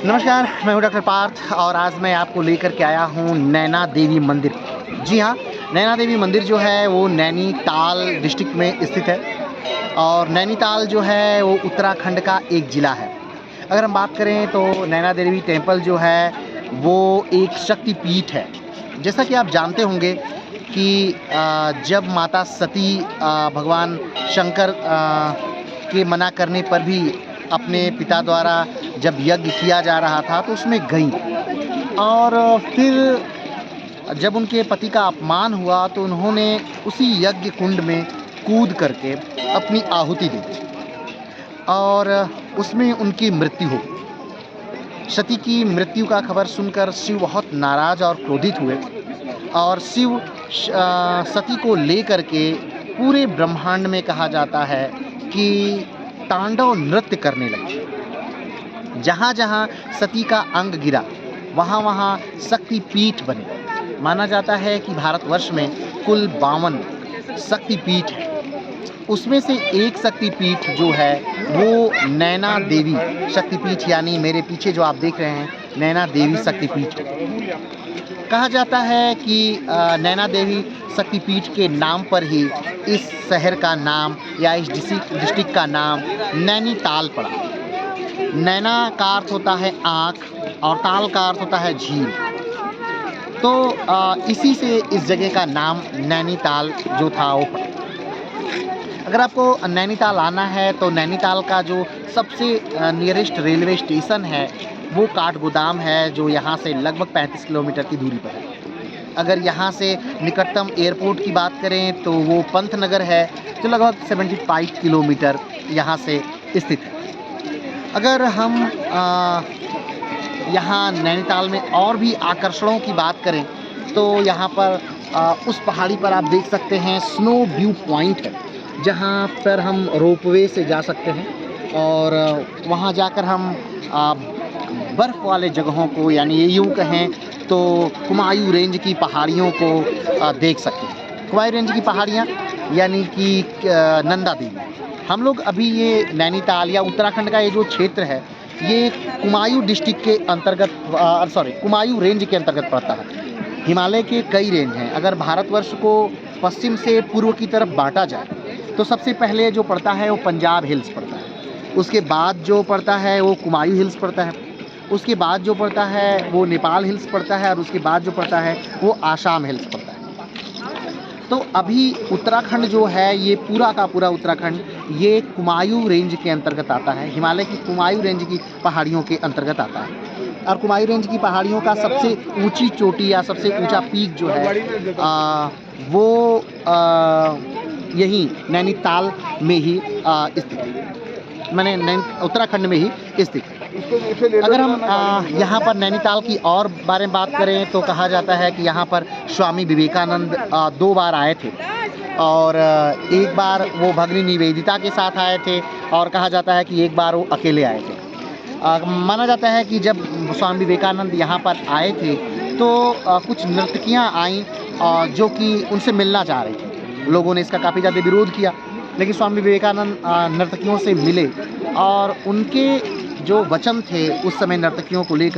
नमस्कार, मैं हूं डॉक्टर पार्थ और आज मैं आपको लेकर के आया हूं नैना देवी मंदिर। जी हाँ, नैना देवी मंदिर जो है वो नैनीताल डिस्ट्रिक्ट में स्थित है और नैनीताल जो है वो उत्तराखंड का एक ज़िला है। अगर हम बात करें तो नैना देवी टेम्पल जो है वो एक शक्तिपीठ है। जैसा कि आप जानते होंगे कि जब माता सती भगवान शंकर के मना करने पर भी अपने पिता द्वारा जब यज्ञ किया जा रहा था तो उसमें गई और फिर जब उनके पति का अपमान हुआ तो उन्होंने उसी यज्ञ कुंड में कूद करके अपनी आहुति दी और उसमें उनकी मृत्यु हो। सती की मृत्यु का खबर सुनकर शिव बहुत नाराज़ और क्रोधित हुए और शिव सती को लेकर के पूरे ब्रह्मांड में कहा जाता है कि तांडव नृत्य करने लगे। जहाँ जहाँ सती का अंग गिरा वहाँ वहाँ शक्तिपीठ बने। माना जाता है कि भारतवर्ष में कुल 52 शक्तिपीठ है, उसमें से एक शक्तिपीठ जो है वो नैना देवी शक्तिपीठ, यानी मेरे पीछे जो आप देख रहे हैं नैना देवी शक्तिपीठ है। कहा जाता है कि नैना देवी शक्तिपीठ के नाम पर ही इस शहर का नाम या इस डिस्ट्रिक्ट का नाम नैनीताल पड़ा। नैना का अर्थ होता है आँख और ताल का अर्थ होता है झील, तो इसी से इस जगह का नाम नैनीताल जो था वो पड़ा। अगर आपको नैनीताल आना है तो नैनीताल का जो सबसे नियरेस्ट रेलवे स्टेशन है वो काठगोदाम है, जो यहाँ से लगभग 35 किलोमीटर की दूरी पर है। अगर यहाँ से निकटतम एयरपोर्ट की बात करें तो वो पंतनगर है, जो लगभग 75 किलोमीटर यहाँ से स्थित है। अगर हम यहाँ नैनीताल में और भी आकर्षणों की बात करें तो यहाँ पर उस पहाड़ी पर आप देख सकते हैं स्नो व्यू पॉइंट है, जहाँ पर हम रोपवे से जा सकते हैं और वहाँ जाकर हम बर्फ़ वाले जगहों को, यानी ये यूँ कहें तो कुमायूं रेंज की पहाड़ियों को देख सकते हैं। कुमायूं रेंज की पहाड़ियाँ यानी कि नंदा देवी। हम लोग अभी ये नैनीताल या उत्तराखंड का ये जो क्षेत्र है ये कुमायूं डिस्ट्रिक्ट के अंतर्गत कुमायूं रेंज के अंतर्गत पड़ता है। हिमालय के कई रेंज हैं। अगर भारतवर्ष को पश्चिम से पूर्व की तरफ बांटा जाए तो सबसे पहले जो पड़ता है वो पंजाब हिल्स पड़ता है, उसके बाद जो पड़ता है वो कुमायूं हिल्स पड़ता है, उसके बाद जो पड़ता है वो नेपाल हिल्स पड़ता है और उसके बाद जो पड़ता है वो आसाम हिल्स पड़ता है। तो अभी उत्तराखंड जो है ये पूरा का पूरा उत्तराखंड ये कुमायूं रेंज के अंतर्गत आता है, हिमालय की कुमायूं रेंज की पहाड़ियों के अंतर्गत आता है। और कुमायूं रेंज की पहाड़ियों का सबसे ऊंची चोटी या सबसे ऊंचा पीक जो है वो यही नैनीताल में ही स्थित है, मैंने उत्तराखंड में ही स्थित है। अगर हम यहाँ पर नैनीताल की और बारे में बात करें तो कहा जाता है कि यहाँ पर स्वामी विवेकानंद 2 बार आए थे और एक बार वो भगिनी निवेदिता के साथ आए थे और कहा जाता है कि एक बार वो अकेले आए थे। माना जाता है कि जब स्वामी विवेकानंद यहाँ पर आए थे तो कुछ नर्तकियाँ आईं जो कि उनसे मिलना चाह रही थी। लोगों ने इसका काफ़ी ज़्यादा विरोध किया, लेकिन स्वामी विवेकानंद नर्तकियों से मिले और उनके जो वचन थे उस समय नर्तकियों को लेकर